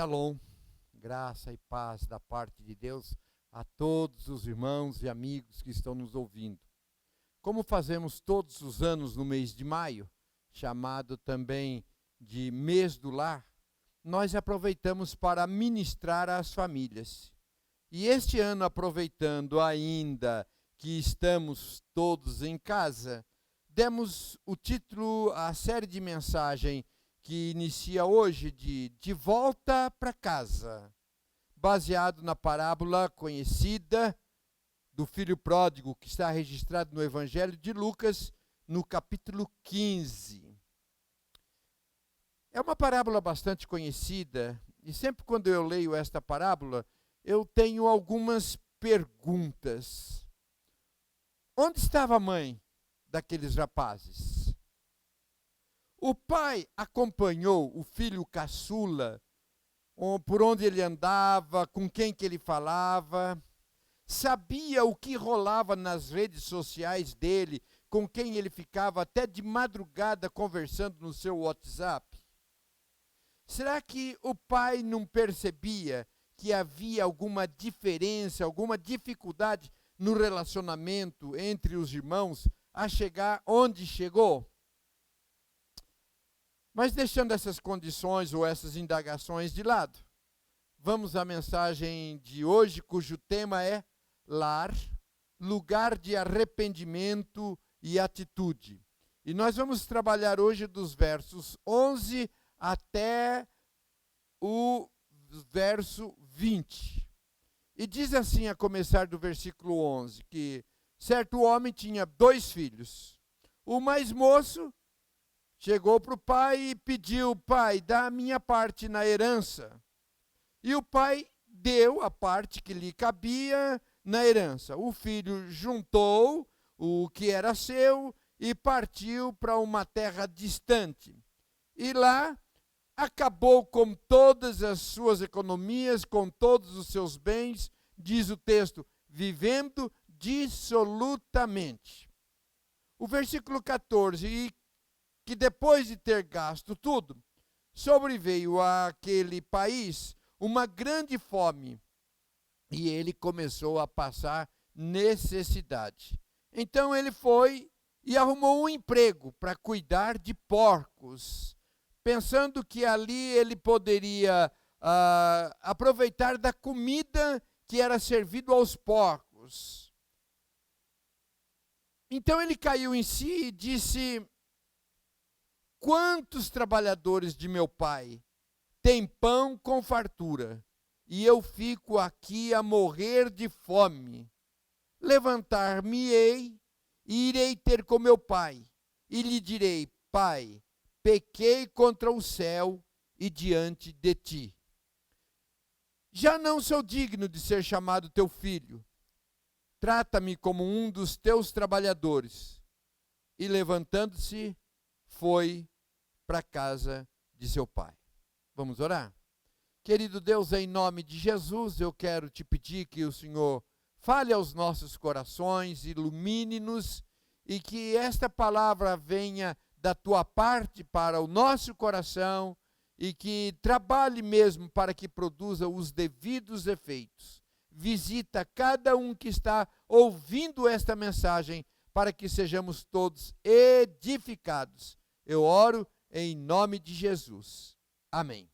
Shalom, graça e paz da parte de Deus a todos os irmãos e amigos que estão nos ouvindo. Como fazemos todos os anos no mês de maio, chamado também de mês do lar, nós aproveitamos para ministrar às famílias. E este ano, aproveitando ainda que estamos todos em casa, demos o título à série de mensagem que inicia hoje de Volta para Casa, baseado na parábola conhecida do filho pródigo, que está registrado no Evangelho de Lucas, no capítulo 15. É uma parábola bastante conhecida, e sempre quando eu leio esta parábola, eu tenho algumas perguntas. Onde estava a mãe daqueles rapazes? O pai acompanhou o filho caçula, por onde ele andava, com quem que ele falava, sabia o que rolava nas redes sociais dele, com quem ele ficava até de madrugada conversando no seu WhatsApp. Será que o pai não percebia que havia alguma diferença, alguma dificuldade no relacionamento entre os irmãos a chegar onde chegou? Mas deixando essas condições ou essas indagações de lado, vamos à mensagem de hoje, cujo tema é lar, lugar de arrependimento e atitude. E nós vamos trabalhar hoje dos versos 11 até o verso 20. E diz assim, a começar do versículo 11, que certo homem tinha 2 filhos. O mais moço chegou para o pai e pediu: pai, dá a minha parte na herança. E o pai deu a parte que lhe cabia na herança. O filho juntou o que era seu e partiu para uma terra distante. E lá acabou com todas as suas economias, com todos os seus bens, diz o texto, vivendo dissolutamente. O versículo 14, e que depois de ter gasto tudo, sobreveio àquele país uma grande fome, e ele começou a passar necessidade. Então ele foi e arrumou um emprego para cuidar de porcos, pensando que ali ele poderia aproveitar da comida que era servido aos porcos. Então ele caiu em si e disse: quantos trabalhadores de meu pai têm pão com fartura, e eu fico aqui a morrer de fome? Levantar-me-ei e irei ter com meu pai, e lhe direi: pai, pequei contra o céu e diante de ti. Já não sou digno de ser chamado teu filho. Trata-me como um dos teus trabalhadores. E levantando-se, foi para a casa de seu pai. Vamos orar? Querido Deus, em nome de Jesus, eu quero te pedir que o Senhor fale aos nossos corações, ilumine-nos, e que esta palavra venha da tua parte para o nosso coração, e que trabalhe mesmo para que produza os devidos efeitos. Visita cada um que está ouvindo esta mensagem, para que sejamos todos edificados. Eu oro em nome de Jesus. Amém.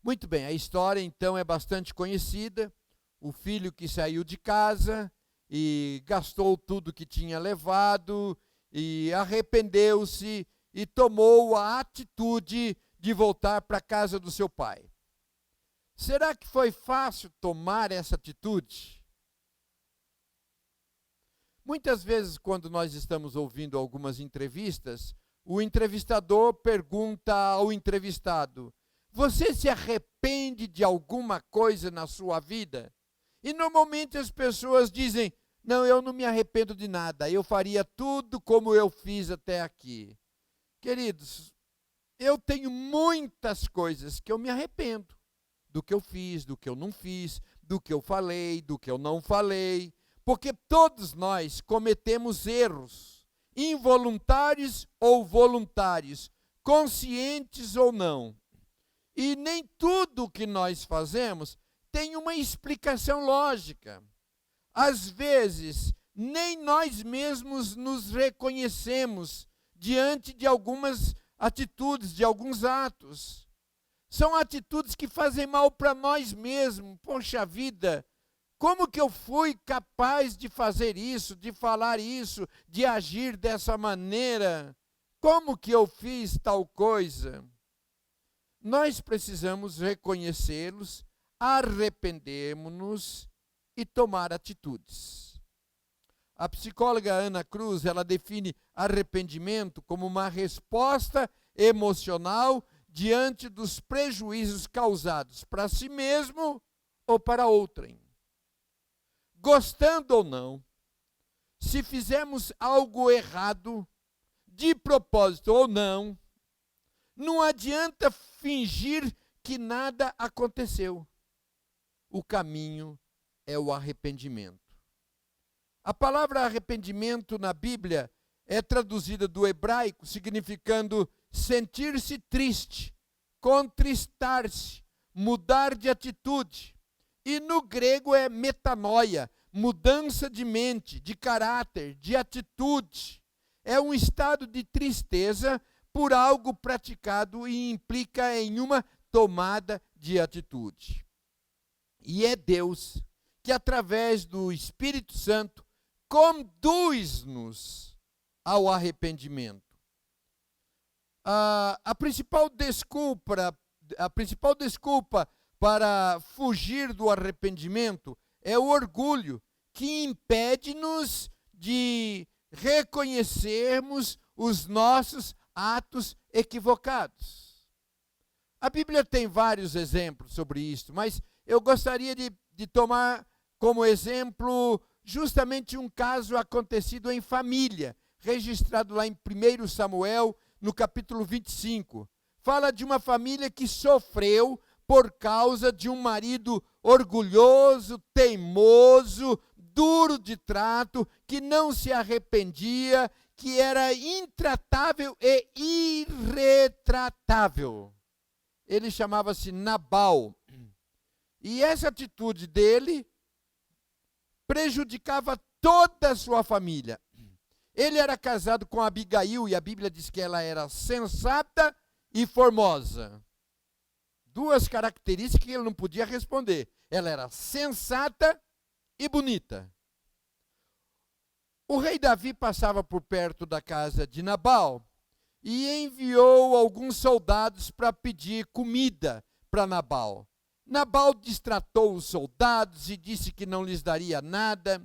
Muito bem, a história então é bastante conhecida. O filho que saiu de casa e gastou tudo que tinha levado e arrependeu-se e tomou a atitude de voltar para a casa do seu pai. Será que foi fácil tomar essa atitude? Muitas vezes, quando nós estamos ouvindo algumas entrevistas, o entrevistador pergunta ao entrevistado: você se arrepende de alguma coisa na sua vida? E normalmente as pessoas dizem: não, eu não me arrependo de nada, eu faria tudo como eu fiz até aqui. Queridos, eu tenho muitas coisas que eu me arrependo. Do que eu fiz, do que eu não fiz, do que eu falei, do que eu não falei. Porque todos nós cometemos erros, involuntários ou voluntários, conscientes ou não. E nem tudo que nós fazemos tem uma explicação lógica. Às vezes, nem nós mesmos nos reconhecemos diante de algumas atitudes, de alguns atos. São atitudes que fazem mal para nós mesmos. Poxa vida, como que eu fui capaz de fazer isso, de falar isso, de agir dessa maneira? Como que eu fiz tal coisa? Nós precisamos reconhecê-los, arrependermos-nos e tomar atitudes. A psicóloga Ana Cruz, ela define arrependimento como uma resposta emocional diante dos prejuízos causados para si mesmo ou para outrem. Gostando ou não, se fizermos algo errado, de propósito ou não, não adianta fingir que nada aconteceu. O caminho é o arrependimento. A palavra arrependimento na Bíblia é traduzida do hebraico, significando sentir-se triste, contristar-se, mudar de atitude. E no grego é metanoia, mudança de mente, de caráter, de atitude. É um estado de tristeza por algo praticado e implica em uma tomada de atitude. E é Deus que, através do Espírito Santo, conduz-nos ao arrependimento. A principal desculpa para fugir do arrependimento é o orgulho, que impede-nos de reconhecermos os nossos atos equivocados. A Bíblia tem vários exemplos sobre isso, mas eu gostaria de tomar como exemplo justamente um caso acontecido em família, registrado lá em 1 Samuel, no capítulo 25. Fala de uma família que sofreu por causa de um marido orgulhoso, teimoso, duro de trato, que não se arrependia, que era intratável e irretratável. Ele chamava-se Nabal. E essa atitude dele prejudicava toda a sua família. Ele era casado com Abigail, e a Bíblia diz que ela era sensata e formosa. Duas características que ele não podia responder. Ela era sensata e bonita. O rei Davi passava por perto da casa de Nabal e enviou alguns soldados para pedir comida para Nabal. Nabal destratou os soldados e disse que não lhes daria nada.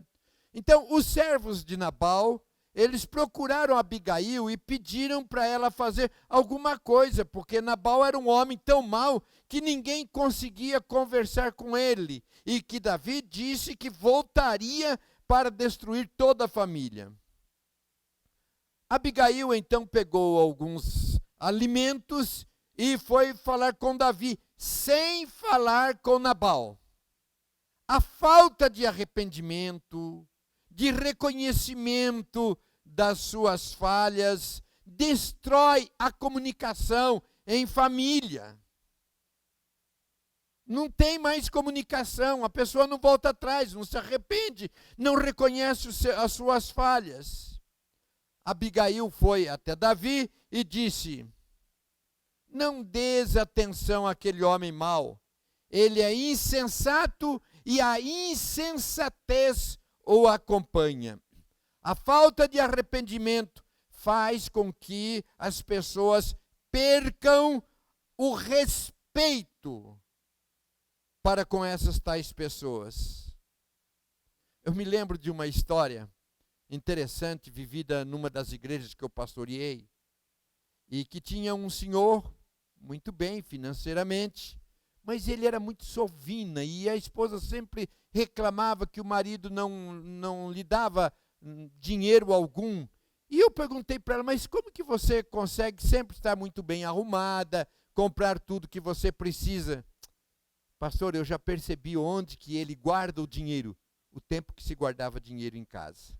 Então, os servos de Nabal, eles procuraram Abigail e pediram para ela fazer alguma coisa, porque Nabal era um homem tão mau que ninguém conseguia conversar com ele, e que Davi disse que voltaria para destruir toda a família. Abigail então pegou alguns alimentos e foi falar com Davi, sem falar com Nabal. A falta de arrependimento, de reconhecimento das suas falhas, destrói a comunicação em família. Não tem mais comunicação, a pessoa não volta atrás, não se arrepende, não reconhece as suas falhas. Abigail foi até Davi e disse: não dês atenção àquele homem mau, ele é insensato e a insensatez o acompanha. A falta de arrependimento faz com que as pessoas percam o respeito para com essas tais pessoas. Eu me lembro de uma história interessante vivida numa das igrejas que eu pastoreei, e que tinha um senhor muito bem financeiramente, mas ele era muito sovina e a esposa sempre reclamava que o marido não lhe dava dinheiro algum. E eu perguntei para ela, mas como que você consegue sempre estar muito bem arrumada, comprar tudo que você precisa? Pastor, eu já percebi onde que ele guarda o dinheiro, o tempo que se guardava dinheiro em casa.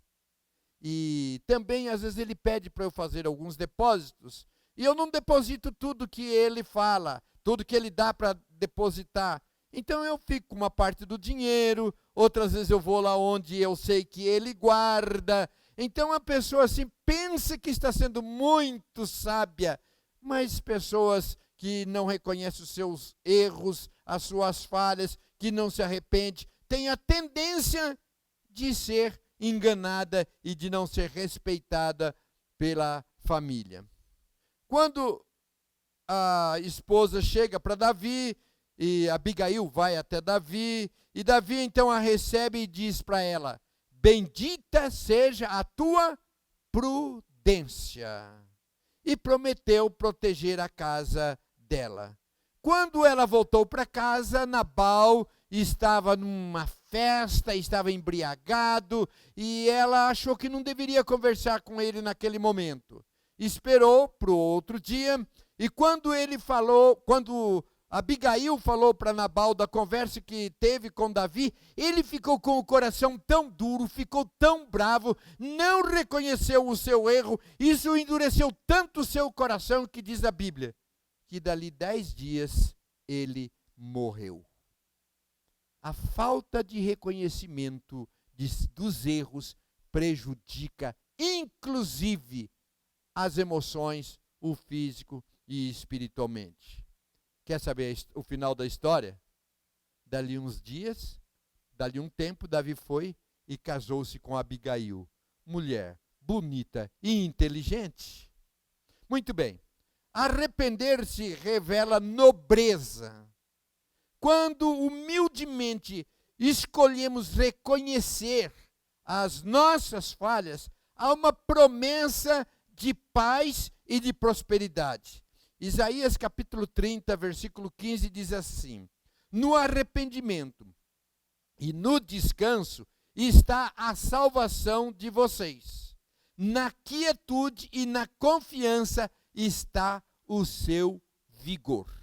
E também, às vezes, ele pede para eu fazer alguns depósitos, e eu não deposito tudo que ele fala, tudo que ele dá para depositar. Então eu fico com uma parte do dinheiro, outras vezes eu vou lá onde eu sei que ele guarda. Então a pessoa assim pensa que está sendo muito sábia, mas pessoas que não reconhecem os seus erros, as suas falhas, que não se arrepende, têm a tendência de ser enganada e de não ser respeitada pela família. Quando a esposa chega para Davi, e Abigail vai até Davi, e Davi então a recebe e diz para ela: bendita seja a tua prudência. E prometeu proteger a casa dela. Quando ela voltou para casa, Nabal estava numa festa, estava embriagado, e ela achou que não deveria conversar com ele naquele momento. Esperou para o outro dia, e quando Abigail falou para Nabal da conversa que teve com Davi, ele ficou com o coração tão duro, ficou tão bravo, não reconheceu o seu erro, isso endureceu tanto o seu coração que diz a Bíblia, que dali 10 dias ele morreu. A falta de reconhecimento dos erros prejudica, inclusive, as emoções, o físico e espiritualmente. Quer saber o final da história? Dali uns dias, dali um tempo, Davi foi e casou-se com Abigail, mulher bonita e inteligente. Muito bem, arrepender-se revela nobreza. Quando humildemente escolhemos reconhecer as nossas falhas, há uma promessa de paz e de prosperidade. Isaías capítulo 30, versículo 15 diz assim: no arrependimento e no descanso está a salvação de vocês. Na quietude e na confiança está o seu vigor.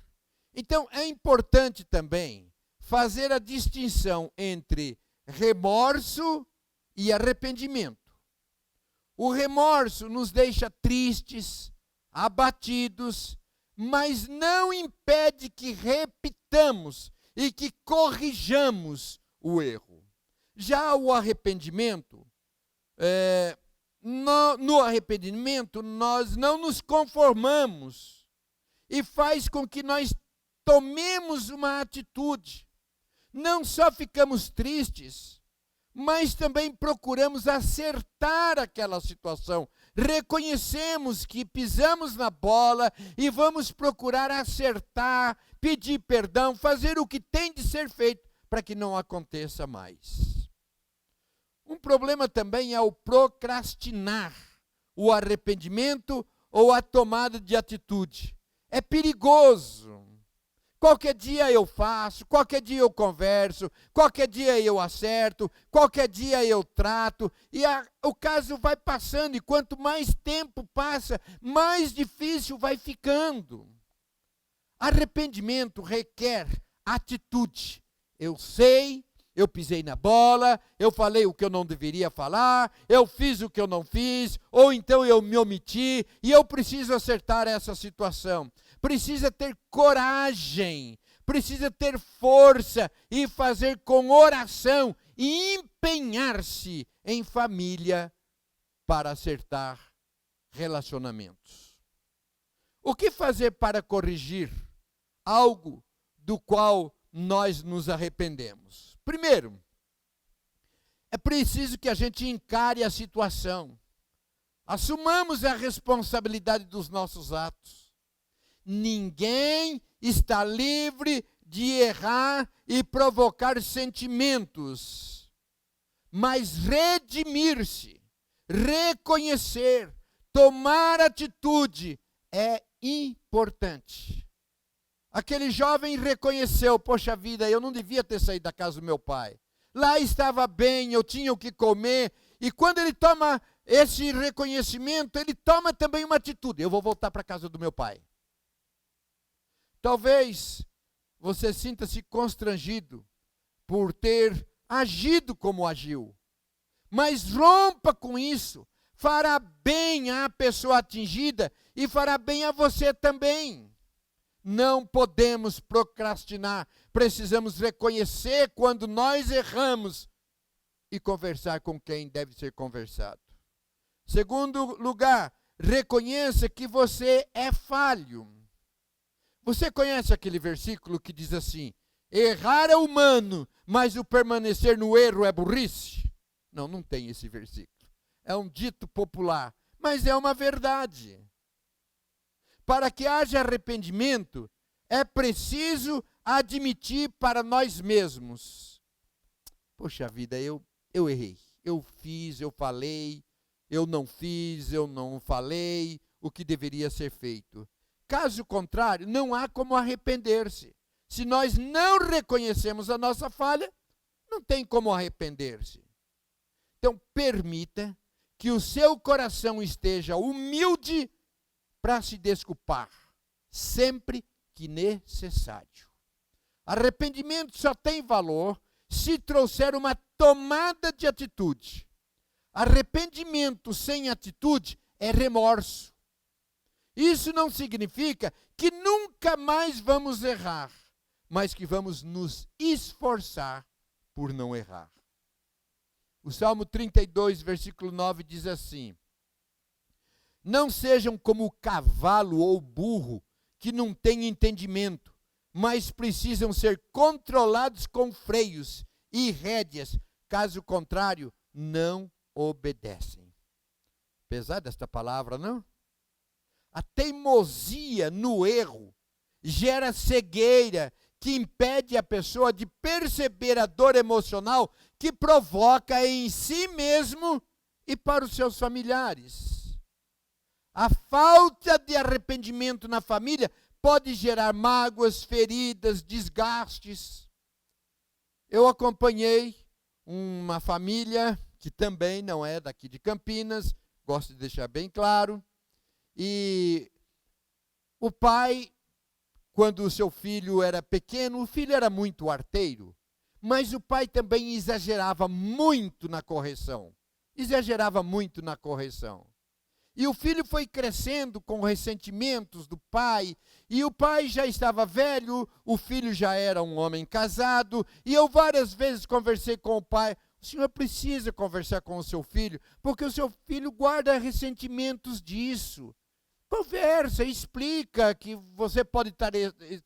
Então é importante também fazer a distinção entre remorso e arrependimento. O remorso nos deixa tristes, abatidos, mas não impede que repitamos e que corrijamos o erro. Já o arrependimento, no arrependimento nós não nos conformamos e faz com que nós tomemos uma atitude. Não só ficamos tristes, mas também procuramos acertar aquela situação. Reconhecemos que pisamos na bola e vamos procurar acertar, pedir perdão, fazer o que tem de ser feito para que não aconteça mais. Um problema também é o procrastinar, o arrependimento ou a tomada de atitude. É perigoso. Qualquer dia eu faço, qualquer dia eu converso, qualquer dia eu acerto, qualquer dia eu trato, e o caso vai passando, e quanto mais tempo passa, mais difícil vai ficando. Arrependimento requer atitude. Eu sei, eu pisei na bola, eu falei o que eu não deveria falar, eu fiz o que eu não fiz, ou então eu me omiti, e eu preciso acertar essa situação. Precisa ter coragem, precisa ter força e fazer com oração e empenhar-se em família para acertar relacionamentos. O que fazer para corrigir algo do qual nós nos arrependemos? Primeiro, é preciso que a gente encare a situação. Assumamos a responsabilidade dos nossos atos. Ninguém está livre de errar e provocar sentimentos, mas redimir-se, reconhecer, tomar atitude é importante. Aquele jovem reconheceu: poxa vida, eu não devia ter saído da casa do meu pai. Lá estava bem, eu tinha o que comer. E quando ele toma esse reconhecimento, ele toma também uma atitude: eu vou voltar para a casa do meu pai. Talvez você sinta-se constrangido por ter agido como agiu, mas rompa com isso, fará bem à pessoa atingida e fará bem a você também. Não podemos procrastinar. Precisamos reconhecer quando nós erramos e conversar com quem deve ser conversado. Segundo lugar, reconheça que você é falho. Você conhece aquele versículo que diz assim: errar é humano, mas o permanecer no erro é burrice? Não, não tem esse versículo. É um dito popular, mas é uma verdade. Para que haja arrependimento, é preciso admitir para nós mesmos: poxa vida, eu errei. Eu fiz, eu falei, eu não fiz, eu não falei o que deveria ser feito. Caso contrário, não há como arrepender-se. Se nós não reconhecemos a nossa falha, não tem como arrepender-se. Então, permita que o seu coração esteja humilde para se desculpar, sempre que necessário. Arrependimento só tem valor se trouxer uma tomada de atitude. Arrependimento sem atitude é remorso. Isso não significa que nunca mais vamos errar, mas que vamos nos esforçar por não errar. O Salmo 32, versículo 9 diz assim: não sejam como o cavalo ou o burro, que não têm entendimento, mas precisam ser controlados com freios e rédeas, caso contrário, não obedecem. Pesada esta palavra, não? A teimosia no erro gera cegueira que impede a pessoa de perceber a dor emocional que provoca em si mesmo e para os seus familiares. A falta de arrependimento na família pode gerar mágoas, feridas, desgastes. Eu acompanhei uma família que também não é daqui de Campinas, gosto de deixar bem claro, e o pai, quando o seu filho era pequeno, o filho era muito arteiro, mas o pai também exagerava muito na correção. E o filho foi crescendo com ressentimentos do pai, e o pai já estava velho, o filho já era um homem casado, e eu várias vezes conversei com o pai: o senhor precisa conversar com o seu filho, porque o seu filho guarda ressentimentos disso. Conversa, explica que você pode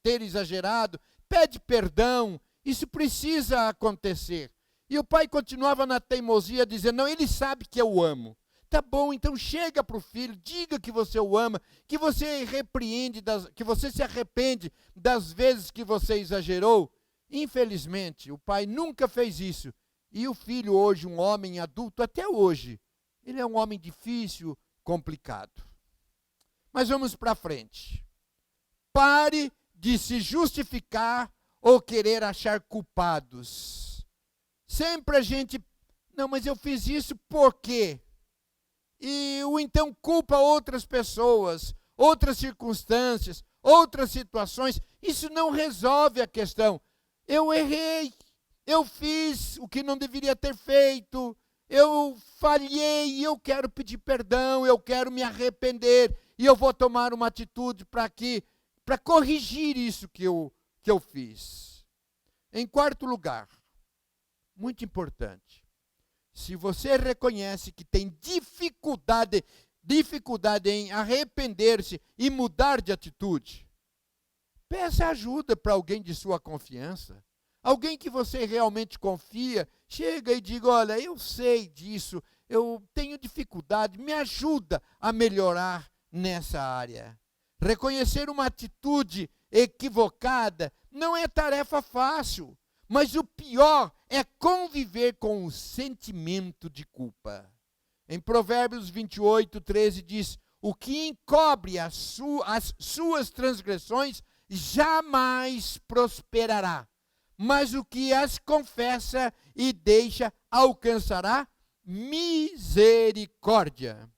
ter exagerado, pede perdão, isso precisa acontecer. E o pai continuava na teimosia, dizendo: não, ele sabe que eu o amo. Tá bom, então chega para o filho, diga que você o ama, que você que você se arrepende das vezes que você exagerou. Infelizmente, o pai nunca fez isso. E o filho hoje, um homem adulto, até hoje, ele é um homem difícil, complicado. Mas vamos para frente. Pare de se justificar ou querer achar culpados. Sempre a gente: não, mas eu fiz isso por quê? E ou então culpa outras pessoas, outras circunstâncias, outras situações. Isso não resolve a questão. Eu errei, eu fiz o que não deveria ter feito, eu falhei, eu quero pedir perdão, eu quero me arrepender, e eu vou tomar uma atitude para corrigir isso que eu fiz. Em quarto lugar, muito importante, se você reconhece que tem dificuldade em arrepender-se e mudar de atitude, peça ajuda para alguém de sua confiança. Alguém que você realmente confia, chega e diga: olha, eu sei disso, eu tenho dificuldade, me ajuda a melhorar nessa área. Reconhecer uma atitude equivocada não é tarefa fácil, mas o pior é conviver com o sentimento de culpa. Em Provérbios 28, 13 diz: o que encobre as suas transgressões jamais prosperará, mas o que as confessa e deixa alcançará misericórdia.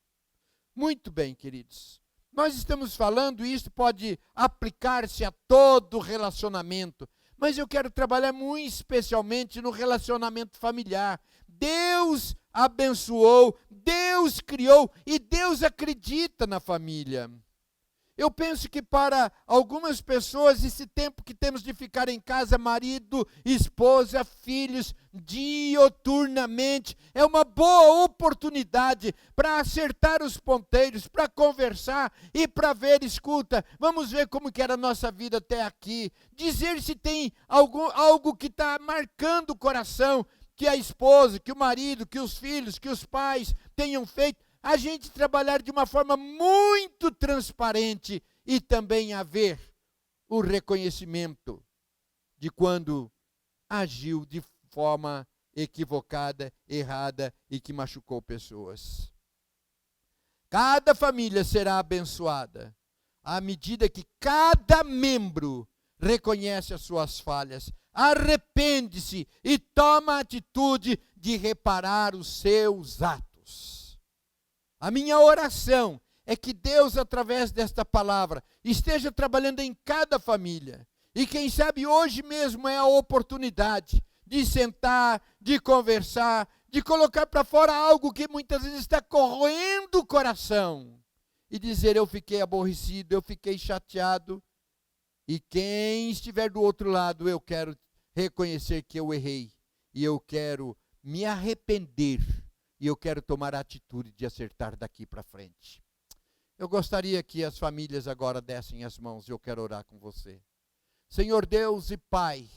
Muito bem, queridos. Nós estamos falando, e isso pode aplicar-se a todo relacionamento, mas eu quero trabalhar muito especialmente no relacionamento familiar. Deus abençoou, Deus criou e Deus acredita na família. Eu penso que para algumas pessoas, esse tempo que temos de ficar em casa, marido, esposa, filhos, dioturnamente, é uma boa oportunidade para acertar os ponteiros, para conversar e para ver, escuta, vamos ver como que era a nossa vida até aqui. Dizer se tem algo que está marcando o coração, que a esposa, que o marido, que os filhos, que os pais tenham feito. A gente trabalhar de uma forma muito transparente e também haver o reconhecimento de quando agiu de forma equivocada, errada e que machucou pessoas. Cada família será abençoada à medida que cada membro reconhece as suas falhas, arrepende-se e toma a atitude de reparar os seus atos. A minha oração é que Deus, através desta palavra, esteja trabalhando em cada família. E quem sabe hoje mesmo é a oportunidade de sentar, de conversar, de colocar para fora algo que muitas vezes está corroendo o coração. E dizer, eu fiquei aborrecido, eu fiquei chateado. E quem estiver do outro lado, eu quero reconhecer que eu errei. E eu quero me arrepender. E eu quero tomar a atitude de acertar daqui para frente. Eu gostaria que as famílias agora dessem as mãos e eu quero orar com você. Senhor Deus e Pai,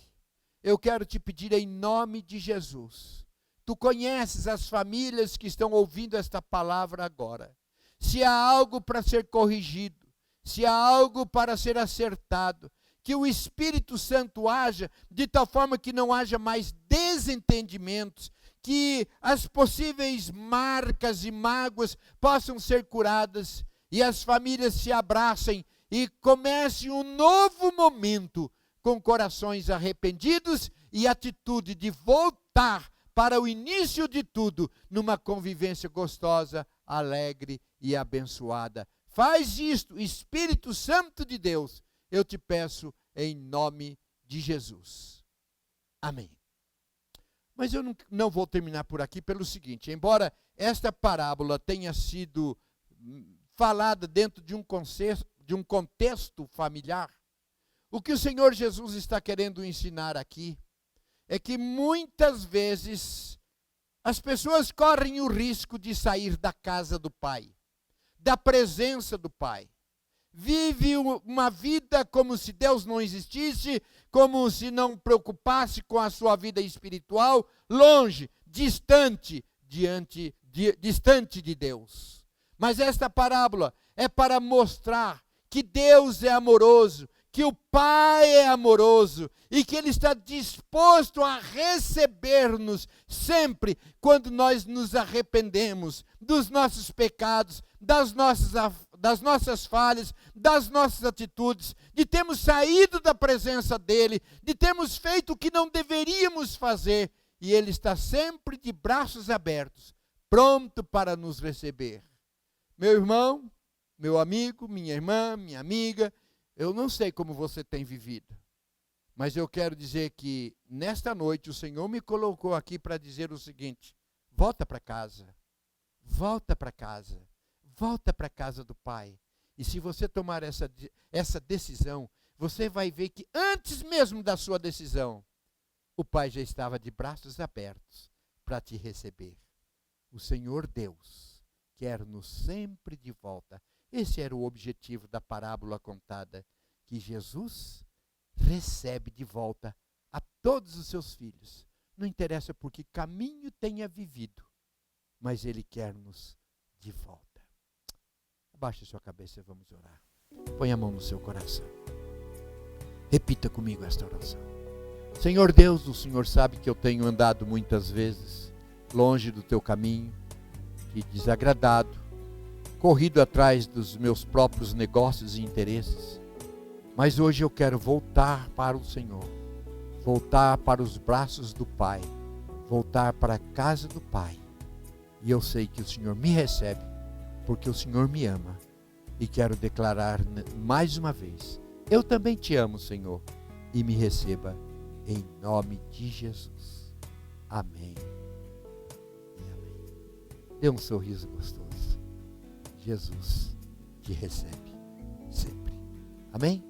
eu quero te pedir em nome de Jesus. Tu conheces as famílias que estão ouvindo esta palavra agora. Se há algo para ser corrigido, se há algo para ser acertado, que o Espírito Santo haja de tal forma que não haja mais desentendimentos, que as possíveis marcas e mágoas possam ser curadas e as famílias se abracem e comece um novo momento com corações arrependidos e atitude de voltar para o início de tudo numa convivência gostosa, alegre e abençoada. Faz isto, Espírito Santo de Deus, eu te peço em nome de Jesus. Amém. Mas eu não vou terminar por aqui pelo seguinte, embora esta parábola tenha sido falada dentro de um contexto familiar, o que o Senhor Jesus está querendo ensinar aqui é que muitas vezes as pessoas correm o risco de sair da casa do Pai, da presença do Pai. Vive uma vida como se Deus não existisse, como se não preocupasse com a sua vida espiritual, longe, distante de Deus. Mas esta parábola é para mostrar que Deus é amoroso, que o Pai é amoroso e que Ele está disposto a receber-nos sempre quando nós nos arrependemos dos nossos pecados, das nossas falhas, das nossas atitudes, de termos saído da presença dEle, de termos feito o que não deveríamos fazer, e Ele está sempre de braços abertos, pronto para nos receber. Meu irmão, meu amigo, minha irmã, minha amiga, eu não sei como você tem vivido, mas eu quero dizer que nesta noite o Senhor me colocou aqui para dizer o seguinte: volta para casa, volta para casa. Volta para a casa do Pai. E se você tomar essa decisão, você vai ver que antes mesmo da sua decisão, o Pai já estava de braços abertos para te receber. O Senhor Deus quer-nos sempre de volta. Esse era o objetivo da parábola contada, que Jesus recebe de volta a todos os seus filhos. Não interessa por que caminho tenha vivido, mas Ele quer-nos de volta. Abaixe sua cabeça e vamos orar. Põe a mão no seu coração. Repita comigo esta oração. Senhor Deus, o Senhor sabe que eu tenho andado muitas vezes longe do teu caminho, te desagradado, corrido atrás dos meus próprios negócios e interesses. Mas hoje eu quero voltar para o Senhor, voltar para os braços do Pai, voltar para a casa do Pai. E eu sei que o Senhor me recebe, porque o Senhor me ama, e quero declarar mais uma vez, eu também te amo, Senhor, e me receba em nome de Jesus. Amém e amém. Dê um sorriso gostoso. Jesus te recebe sempre. Amém?